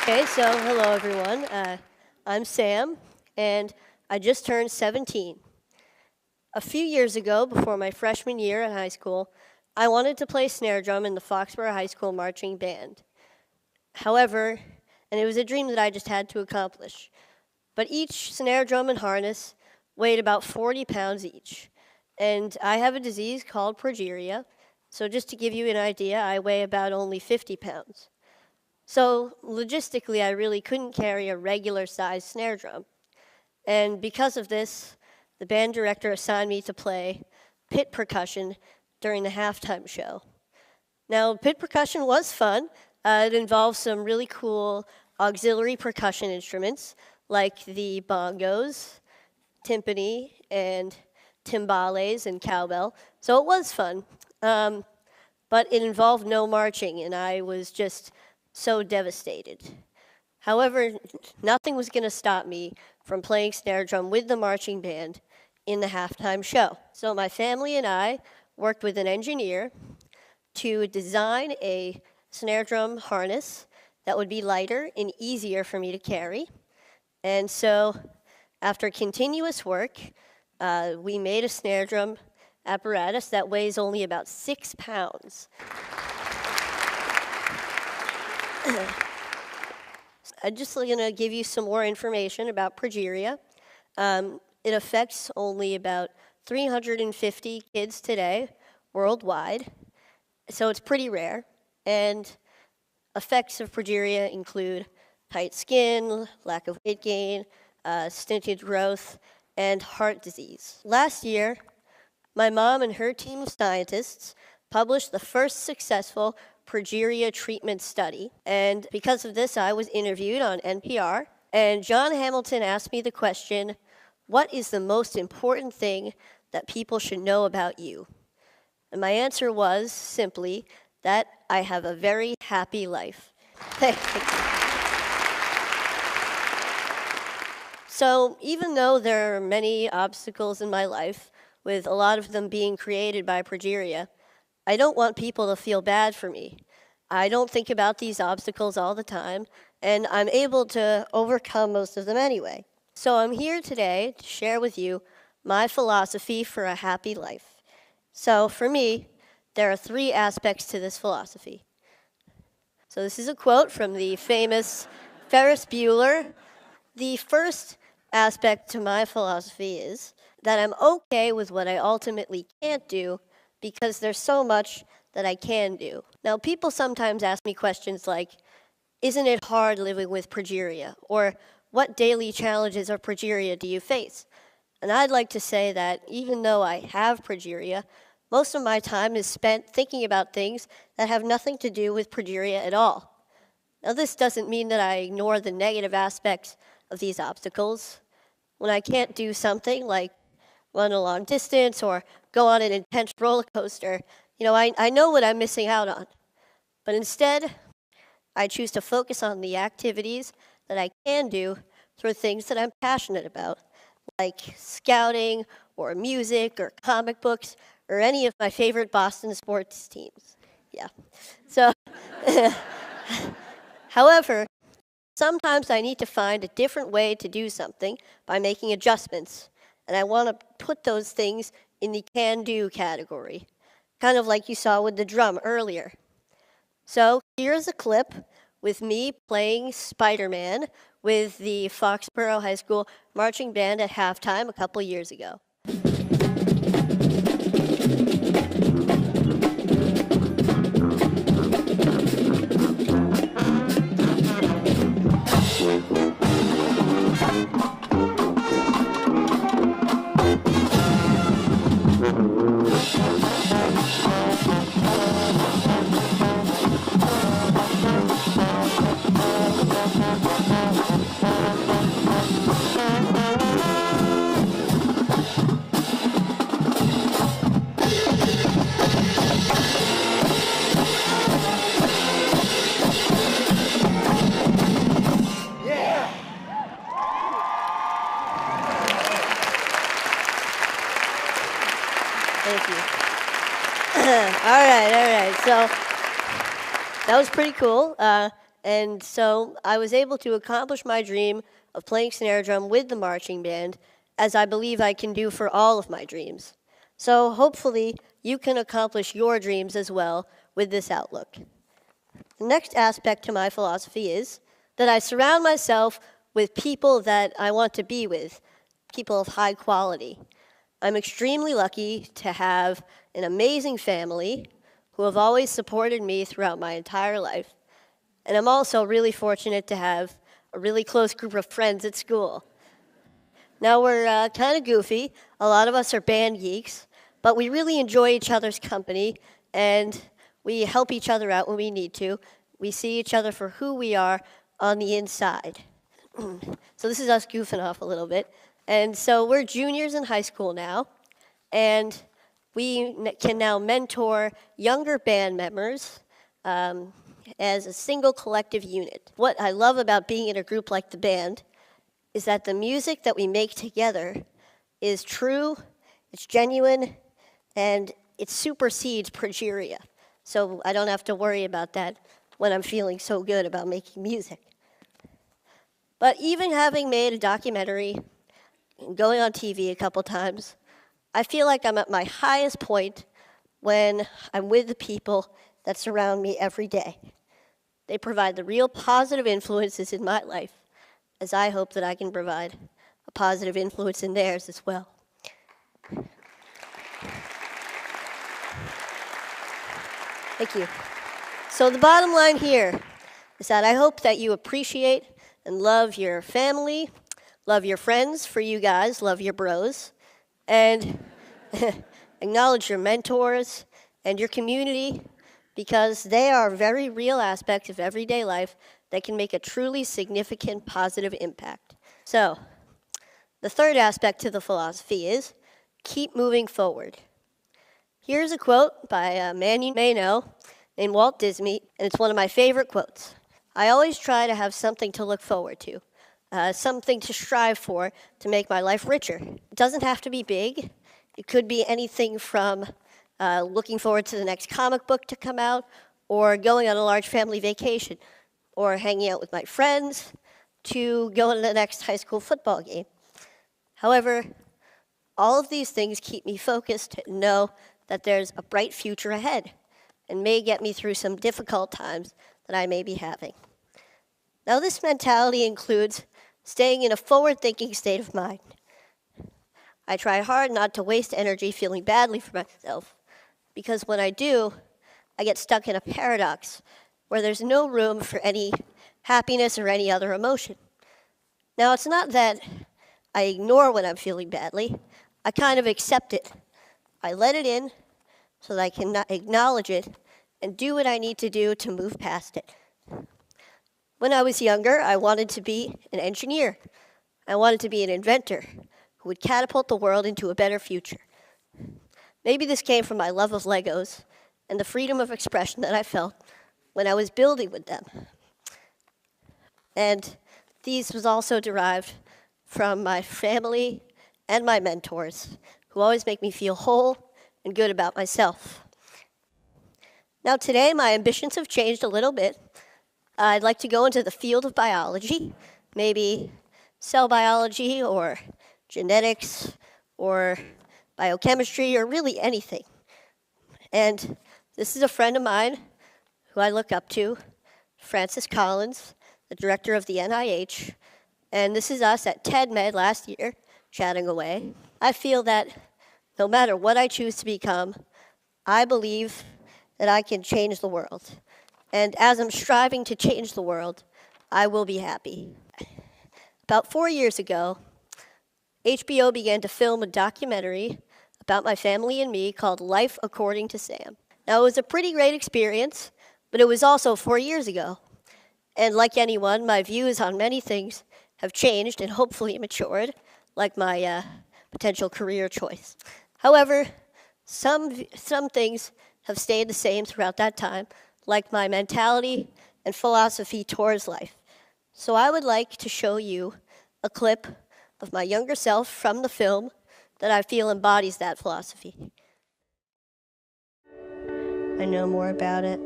Okay, so hello everyone. I'm Sam, and I just turned 17. A few years ago, before my freshman year in high school, I wanted to play snare drum in the Foxboro High School marching band. However, and it was a dream that I just had to accomplish, but each snare drum and harness weighed about 40 pounds each. And I have a disease called Progeria, so just to give you an idea, I weigh about only 50 pounds. So logistically, I really couldn't carry a regular-sized snare drum. And because of this, the band director assigned me to play pit percussion during the halftime show. Now, pit percussion was fun. It involved some really cool auxiliary percussion instruments like the bongos, timpani, and timbales and cowbell. So it was fun. But it involved no marching, and I was just so devastated. However, nothing was going to stop me from playing snare drum with the marching band in the halftime show. So my family and I worked with an engineer to design a snare drum harness that would be lighter and easier for me to carry. And so after continuous work, we made a snare drum apparatus that weighs only about 6 pounds. I'm just going to give you some more information about Progeria. It affects only about 350 kids today worldwide, so it's pretty rare. And effects of Progeria include tight skin, lack of weight gain, stunted growth, and heart disease. Last year, my mom and her team of scientists published the first successful Progeria treatment study. And because of this, I was interviewed on NPR. And John Hamilton asked me the question, what is the most important thing that people should know about you? And my answer was simply that I have a very happy life. So even though there are many obstacles in my life, with a lot of them being created by Progeria, I don't want people to feel bad for me. I don't think about these obstacles all the time, and I'm able to overcome most of them anyway. So I'm here today to share with you my philosophy for a happy life. So for me, there are 3 aspects to this philosophy. So this is a quote from the famous Ferris Bueller. The first aspect to my philosophy is that I'm okay with what I ultimately can't do because there's so much that I can do. Now, people sometimes ask me questions like, isn't it hard living with Progeria? Or what daily challenges of Progeria do you face? And I'd like to say that even though I have Progeria, most of my time is spent thinking about things that have nothing to do with Progeria at all. Now, this doesn't mean that I ignore the negative aspects of these obstacles. When I can't do something like run a long distance or go on an intense roller coaster, I know what I'm missing out on. But instead, I choose to focus on the activities that I can do through things that I'm passionate about, like scouting or music or comic books or any of my favorite Boston sports teams. Yeah. So, however, sometimes I need to find a different way to do something by making adjustments, and I want to put those things in the can-do category, kind of like you saw with the drum earlier. So here's a clip with me playing Spider-Man with the Foxboro High School marching band at halftime a couple years ago. Thank you. All right. So that was pretty cool. And so I was able to accomplish my dream of playing snare drum with the marching band, as I believe I can do for all of my dreams. So hopefully you can accomplish your dreams as well with this outlook. The next aspect to my philosophy is that I surround myself with people that I want to be with, people of high quality. I'm extremely lucky to have an amazing family who have always supported me throughout my entire life. And I'm also really fortunate to have a really close group of friends at school. Now, we're kind of goofy. A lot of us are band geeks, but we really enjoy each other's company, and we help each other out when we need to. We see each other for who we are on the inside. So this is us goofing off a little bit. And so we're juniors in high school now, and we can now mentor younger band members as a single collective unit. What I love about being in a group like the band is that the music that we make together is true, it's genuine, and it supersedes Progeria. So I don't have to worry about that when I'm feeling so good about making music. But even having made a documentary and going on TV a couple times, I feel like I'm at my highest point when I'm with the people that surround me every day. They provide the real positive influences in my life, as I hope that I can provide a positive influence in theirs as well. Thank you. So the bottom line here is that I hope that you appreciate and love your family, love your friends, for you guys, love your bros, and acknowledge your mentors and your community, because they are very real aspects of everyday life that can make a truly significant positive impact. So, the third aspect to the philosophy is keep moving forward. Here's a quote by a man you may know named Walt Disney, and it's one of my favorite quotes. I always try to have something to look forward to, something to strive for to make my life richer. It doesn't have to be big. It could be anything from looking forward to the next comic book to come out, or going on a large family vacation, or hanging out with my friends, to going to the next high school football game. However, all of these things keep me focused and know that there's a bright future ahead and may get me through some difficult times that I may be having. Now, this mentality includes staying in a forward-thinking state of mind. I try hard not to waste energy feeling badly for myself, because when I do, I get stuck in a paradox where there's no room for any happiness or any other emotion. Now, it's not that I ignore when I'm feeling badly. I kind of accept it. I let it in so that I can acknowledge it and do what I need to do to move past it. When I was younger, I wanted to be an engineer. I wanted to be an inventor who would catapult the world into a better future. Maybe this came from my love of Legos and the freedom of expression that I felt when I was building with them. And these was also derived from my family and my mentors, who always make me feel whole and good about myself. Now today, my ambitions have changed a little bit. I'd like to go into the field of biology, maybe cell biology or genetics or biochemistry or really anything. And this is a friend of mine who I look up to, Francis Collins, the director of the NIH, and this is us at TEDMed last year, chatting away. I feel that no matter what I choose to become, I believe that I can change the world. And as I'm striving to change the world, I will be happy. About 4 years ago, HBO began to film a documentary about my family and me called Life According to Sam. Now, it was a pretty great experience, but it was also 4 years ago. And like anyone, my views on many things have changed and hopefully matured, like my potential career choice. However, some things have stayed the same throughout that time, like my mentality and philosophy towards life. So I would like to show you a clip of my younger self from the film that I feel embodies that philosophy. I know more about it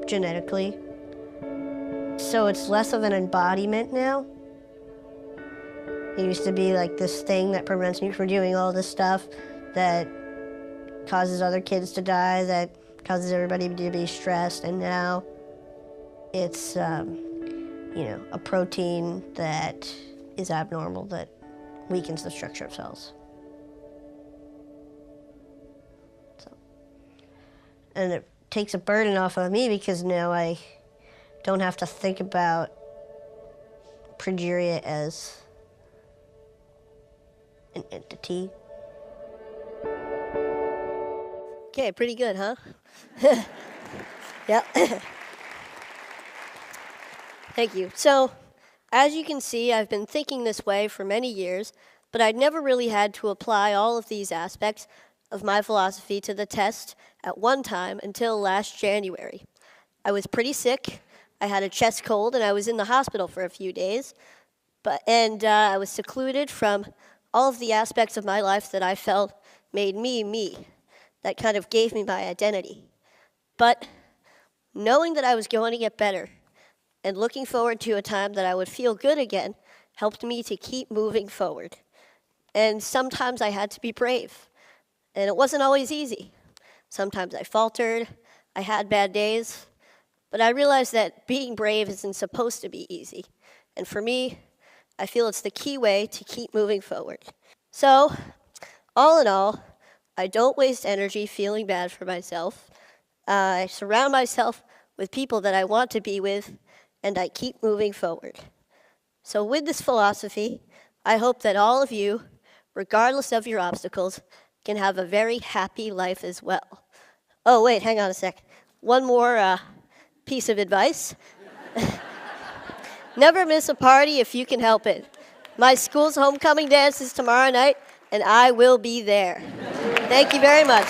genetically So it's less of an embodiment now. It used to be like this thing that prevents me from doing all this stuff that causes other kids to die, that causes everybody to be stressed, and now it's, a protein that is abnormal, that weakens the structure of cells. So, and it takes a burden off of me because now I don't have to think about Progeria as an entity. Okay, pretty good, huh? Yep. Thank you. So, as you can see, I've been thinking this way for many years, but I'd never really had to apply all of these aspects of my philosophy to the test at one time until last January. I was pretty sick. I had a chest cold, and I was in the hospital for a few days. I was secluded from all of the aspects of my life that I felt made me, me. That kind of gave me my identity. But knowing that I was going to get better and looking forward to a time that I would feel good again helped me to keep moving forward. And sometimes I had to be brave. And it wasn't always easy. Sometimes I faltered, I had bad days, but I realized that being brave isn't supposed to be easy. And for me, I feel it's the key way to keep moving forward. So, all in all, I don't waste energy feeling bad for myself. I surround myself with people that I want to be with, and I keep moving forward. So with this philosophy, I hope that all of you, regardless of your obstacles, can have a very happy life as well. Oh, wait, hang on a sec. One more piece of advice. Never miss a party if you can help it. My school's homecoming dance is tomorrow night, and I will be there. Thank you very much.